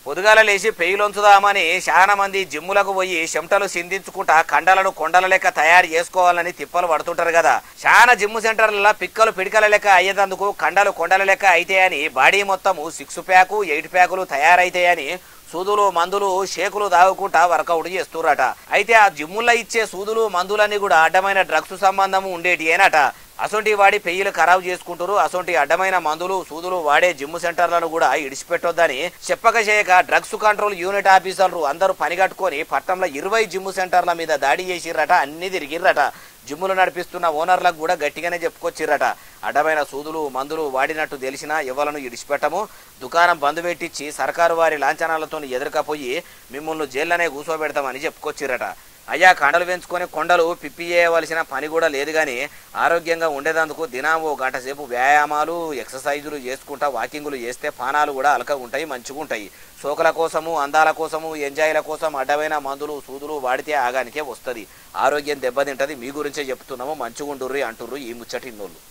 పొదుగాల లేచి పెయిలొంచుదామని చాలా మంది జిమ్ములకు పోయి చెమటలు సిందించుకుంటా కండలను కొండల లెక్క తయారు చేసుకోవాలని తిప్పలు పడుతుంటారు కదా. చాలా జిమ్ సెంటర్లలో పిక్కలు పిడికల లెక్క అయ్యేందుకు కండలు కొండల లెక్క అయితాయని బాడీ మొత్తము 6 ప్యాకు 8 ప్యాకులు తయారైతాయని సూదులు మందులు షేకులు తాగుకుంటా వర్కౌట్ చేస్తురట. అయితే ఆ జిమ్ముల్లో ఇచ్చే సూదులు మందులన్నీ కూడా అడ్డమైన డ్రగ్స్ సంబంధం ఉండేటియేనట. అసొంటి వాడి పెయ్యిలు ఖరాబు చేసుకుంటారు. అసొంటి అడ్డమైన మందులు సూదులు వాడే జిమ్ సెంటర్లను కూడా ఇడిచిపెట్టొద్దని చెప్పక చేయక డ్రగ్స్ కంట్రోల్ యూనిట్ ఆఫీసర్లు అందరూ పనిగట్టుకొని పట్టణంలో 20 జిమ్ సెంటర్ల మీద దాడి చేసిర్రట. అన్ని తిరిగిర్రట. జిమ్ములు నడిపిస్తున్న ఓనర్లకు కూడా గట్టిగానే చెప్పుకొచ్చిర్రట. అడ్డమైన సూదులు మందులు వాడినట్టు తెలిసినా ఎవలను ఇడిచిపెట్టము, దుకాణం బంద్ పెట్టించి సర్కారు వారి లాంఛనాలతో ఎదురుకపోయి మిమ్మల్ని జైల్లోనే కూర్చోబెడతామని చెప్పుకొచ్చిర్రట. అయ్యా కండలు పెంచుకొని కొండలు పిప్పి చేయవలసిన పని కూడా లేదు కానీ ఆరోగ్యంగా ఉండేందుకు దినం ఓ గంట సేపు వ్యాయామాలు ఎక్సర్సైజులు చేసుకుంటా వాకింగులు చేస్తే పానాలు కూడా అలక ఉంటాయి, మంచిగా ఉంటాయి. సోకుల కోసము అందాల కోసము ఎంజాయ్ల కోసం అడ్డమైన మందులు సూదులు వాడితే ఆగానికే వస్తుంది. ఆరోగ్యం దెబ్బతింటది. మీ గురించే చెప్తున్నాము, మంచిగుండుర్రి అంటుర్రు ఈ ముచ్చటిన్నోళ్ళు.